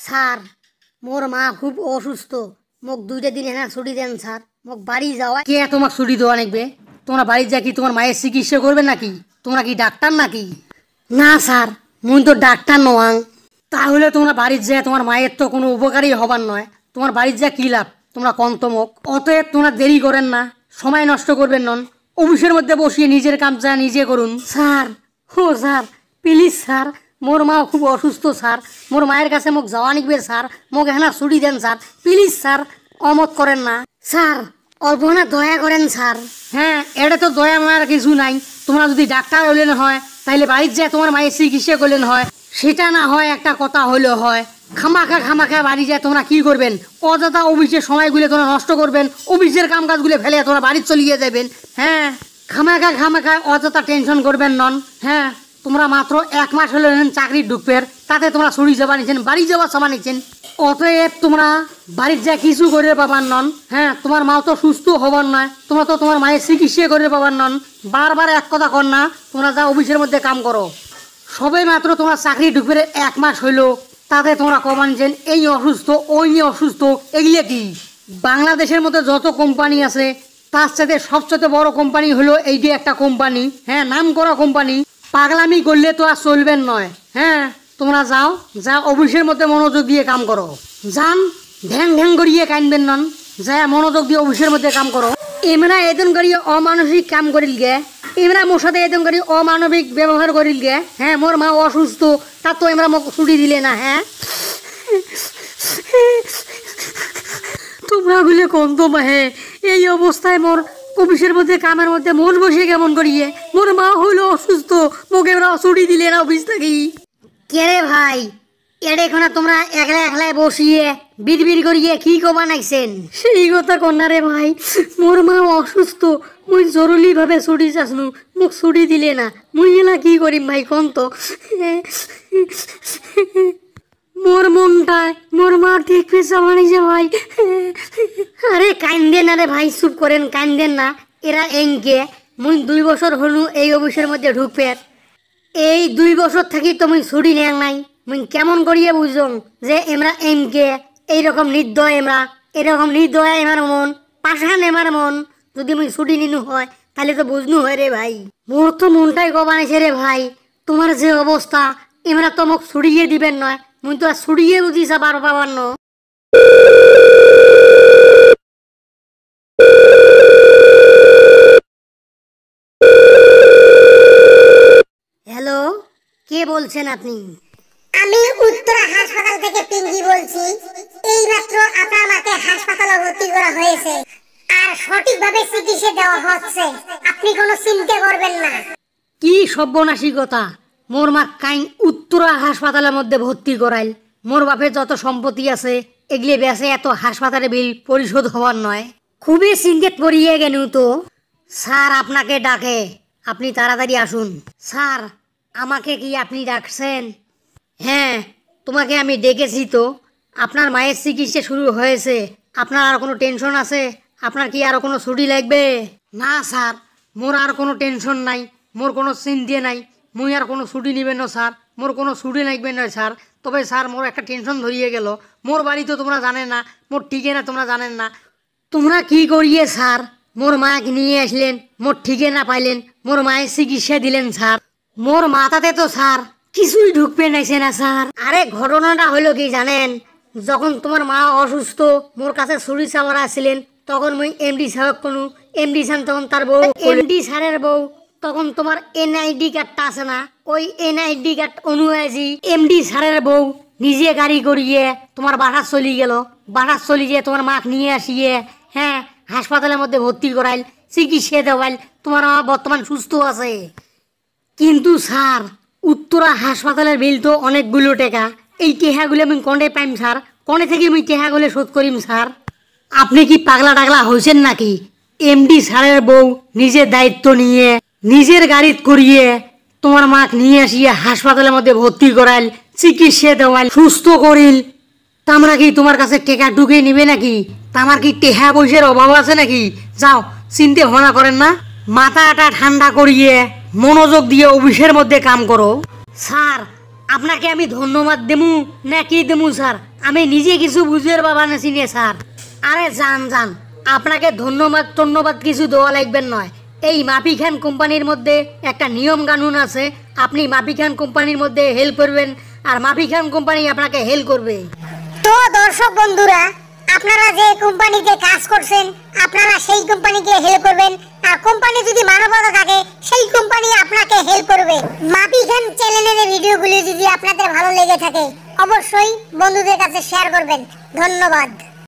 Sir মোর মা খুব অসুস্থ, মোক 2টা দিন হ্যাঁ ছুটি দেন স্যার, মোক বাড়ি যাওয়া। কে তোমাক ছুটি দেওয়া লাগবে? তোমরা বাড়ি যা কি তোমার মায়ের চিকিৎসা করবে নাকি? তোমরা কি ডাক্তার নাকি? না স্যার, মুই তো ডাক্তার নওয়াং। তাহলে তোমরা বাড়ির যা, তোমার মায়ের তো কোনো উপকারই হবার নয়। তোমার বাড়ির যা কি লাভ? তোমরা কন্তমক। অতএব তোমরা দেরি করেন না, সময় নষ্ট করবেন নন, অফিসের মধ্যে বসিয়ে নিজের কাম যা নিজে করুন। স্যার ও স্যার প্লিজ স্যার, মোর মা খুব অসুস্থ স্যার, মোর মায়ের কাছে মোক যাওয়া নিকবে স্যার, মোক এখানে ছুটি দেন স্যার প্লিজ স্যার, অমত করেন না স্যার, অল্প না দয়া করেন স্যার। হ্যাঁ, এটা তো দয়া মায়ার কিছু নাই। তোমরা যদি ডাক্তার হলেন হয় তাইলে বাড়ির যায় তোমার মায়ের চিকিৎসা করলেন হয়, সেটা না হয় একটা কথা হইলে হয়। খামাখা বাড়ি যায় তোমরা কি করবেন? অযথা অফিসের সময়গুলো তোমরা নষ্ট করবেন, অফিসের কাম কাজগুলো ফেলে তোমরা বাড়ি চলিয়ে যাবেন। হ্যাঁ, খামাখা অযথা টেনশন করবেন নন। হ্যাঁ, তোমরা মাত্র 1 মাস হলে চাকরি ঢুকবে, তাতে তোমরা ছুটি যাবা নিচ্ছেন, বাড়ি যাওয়া সময় নিচ্ছেন। অতএব তোমরা বাড়ির যা কিছু করে পাবার নন। হ্যাঁ, তোমার মাও তো সুস্থ হবার নয়, তোমরা তো তোমার মায়ের চিকিৎসা করে পাবার নন। বারবার এক কথা কর না, তোমরা যা অফিসের মধ্যে কাম করো। সবে মাত্র তোমরা চাকরি ঢুকবে 1 মাস হইলো, তাতে তোমরা কমান নিচ্ছেন এই অসুস্থ ওই নিয়ে অসুস্থ। এগুলো কি? বাংলাদেশের মধ্যে যত কোম্পানি আছে তার সাথে সবচেয়ে বড় কোম্পানি হলো এইটি একটা কোম্পানি। হ্যাঁ, নাম করা কোম্পানি। পাগলামি করলে তো আর চলবেন নয়। হ্যাঁ, তোমরা যাও, যা অফিসের মধ্যে মনোযোগ দিয়ে কাম করো। যান, ঢ্যাং করিয়ে কানবেন নন, যা মনোযোগ দিয়ে অফিসের মধ্যে কাম করো। এমরা এদিন করি অমানসিক কাম করিল গে, এমরা মোর সাথে এদিন করি অমানবিক ব্যবহার করিল গে। হ্যাঁ, মোর মা অসুস্থ, তার তো এমরা মোক ছুটি দিলে না। হ্যাঁ, তোমরা গুলে কোন তো মাহে এই অবস্থায় মোর অফিসের মধ্যে কামের মধ্যে মন বসে কেমন করিয়ে? মোর মা হইলো অসুস্থ, মোকে এমরা ছুটি দিলে না অফিস থাকি। কে রে ভাই, এড়েখানে তোমরা একলা বসিয়ে বিড়বিড় করিয়ে কি কবা নাইছেন? সেই কথা কন্যা রে ভাই, মোর মা অসুস্থ, মুই জরুরি ভাবে ছুটি চাসনু, মোক ছুটি দিলে না, মুই এলা কি করিম ভাই কোন তো? মোর মনটায় মোর মা ঠিক পেছা বানিয়েছে ভাই। আরে কাইন্দেন না রে ভাই, চুপ করেন, কাইন্দেন না। এরা এনকে মুই 2 বছর হলু এই অফিসের মধ্যে ঢুকবে, এই 2 বছর থাকি তো মুই ছুটি নেন নাই। মুই কেমন করিয়ে বুঝং যে এমরা এমকে এইরকম নির্দয়, এরকম নির্দয় এমার মন, পাশান এমার মন। যদি মুই ছুটি নিনু হয় তাহলে তো বুঝনু হয় রে ভাই। মোর তো মনটাই কবানাইছে রে ভাই, তোমার যে অবস্থা, এমরা তো মোক ছুটিয়ে দিবেন নয়, মুই তো আর ছুটিয়ে বুঝিছা পাবার ন। হ্যালো, কে বলছেন আপনি? আমি উত্তরা হাসপাতাল থেকে পিঙ্কি বলছি। এইমাত্র আপনার মাকে হাসপাতালে ভর্তি করা হয়েছে আর সঠিকভাবে চিকিৎসা দেওয়া হচ্ছে, আপনি কোনো চিন্তা করবেন না। কি সর্বনাশী কথা! মোর মা কাইন উত্তরা হাসপাতালের মধ্যে ভর্তি করাইল? মোর বাপের যত সম্পত্তি আছে এগুলি বেসে এত হাসপাতালের বিল পরিশোধ হওয়ার নয়। খুবই চিন্তিত পড়িয়ে গেল তো। স্যার আপনাকে ডাকে, আপনি তাড়াতাড়ি আসুন। স্যার, আমাকে কি আপনি ডাকছেন? হ্যাঁ, তোমাকে আমি ডেকেছি তো। আপনার মায়ের চিকিৎসা শুরু হয়েছে, আপনার আর কোনো টেনশন আছে? আপনার কি আর কোনো ছুটি লাগবে? না স্যার, মোর আর কোনো টেনশন নাই, মোর কোনো চিন্তা নাই, মুই আর কোনো ছুটি নিবেন না স্যার, মোর কোনো ছুটি লাগবে না স্যার। তবে স্যার, মোর একটা টেনশন ধরিয়ে গেল। মোর বাড়ি তো তোমরা জানেন না, মোর ঠিকানা তোমরা জানেন না। তোমরা কি করিয়ে স্যার মোর মাকে নিয়ে আসলেন, মোর ঠিকানা পাইলেন, মোর মায়ের চিকিৎসা দিলেন স্যার? মোর মাথাতে তো স্যার কিছুই ঢুকবে নাইছে না স্যার। আরে ঘটনাটা হলো কি জানেন, যখন তোমার মা অসুস্থ মোর কাছে ছুটি চাওয়ার আসছিলেন, তখন মুই এমডি সাহেব কোনো, এমডি স্যার তখন তার বউ, এমডি স্যারের বউ, তখন তোমার এনআইডি কার্ডটা আছে না, ওই এনআইডি কার্ড অনুযায়ী এমডি স্যারের বউ নিজে গাড়ি করিয়ে তোমার বাসা চলি গেল। বাসা চলি গিয়ে তোমার মাকে নিয়ে আসিয়ে হ্যাঁ হাসপাতালের মধ্যে ভর্তি করাইল, চিকিৎসা দেওয়াইল, তোমার মা বর্তমান সুস্থ আছে। কিন্তু স্যার, উত্তরা হাসপাতালের বিল তো অনেকগুলো টাকা, এই টেহাগুলো আমি কনে পাইম স্যার? কনে থেকে আমি টেহাগুলো শোধ করিম স্যার? আপনি কি পাগলা টাগলা হয়েছেন নাকি? এমডি স্যারের বউ নিজের দায়িত্ব নিয়ে নিজের গাড়িত করিয়ে তোমার মাক নিয়ে আসিয়ে হাসপাতালের মধ্যে ভর্তি করাইল, চিকিৎসা দেওয়াইল, সুস্থ করিল, তামরা কি তোমার কাছে টেকা ঢুকে নিবে নাকি? তামার কি টেহা পয়সার অভাব আছে নাকি? যাও, চিন্তা ভাবনা করেন না, মাথাটা ঠান্ডা করিয়ে মনোযোগ দিয়ে অফিসের মধ্যে কাম করো। স্যার, আপনাকে আমি ধন্যবাদ দেমু না কি দেমু স্যার? আমি নিজে কিছু বুঝের বাবা নাছি নে স্যার। আরে যান যান, আপনাকে ধন্যবাদ কিছু দেওয়া লাগবেন নয়। এই মাপি খান কোম্পানির মধ্যে একটা নিয়ম কানুন আছে, আপনি মাপি খান কোম্পানির মধ্যে হেল্প করবেন আর মাপি খান কোম্পানি আপনাকে হেল্প করবে। তো দর্শক বন্ধুরা, আপনারা যে কোম্পানিতে কাজ করছেন আপনারা সেই কোম্পানিকে হেল্প করবেন, আর কোম্পানি যদি মানবতা থাকে সেই কোম্পানি আপনাকে হেল্প করবে। মাপি খান চ্যানেলের ভিডিওগুলি যদি আপনাদের ভালো লেগে থাকে অবশ্যই বন্ধুদের কাছে শেয়ার করবেন। ধন্যবাদ।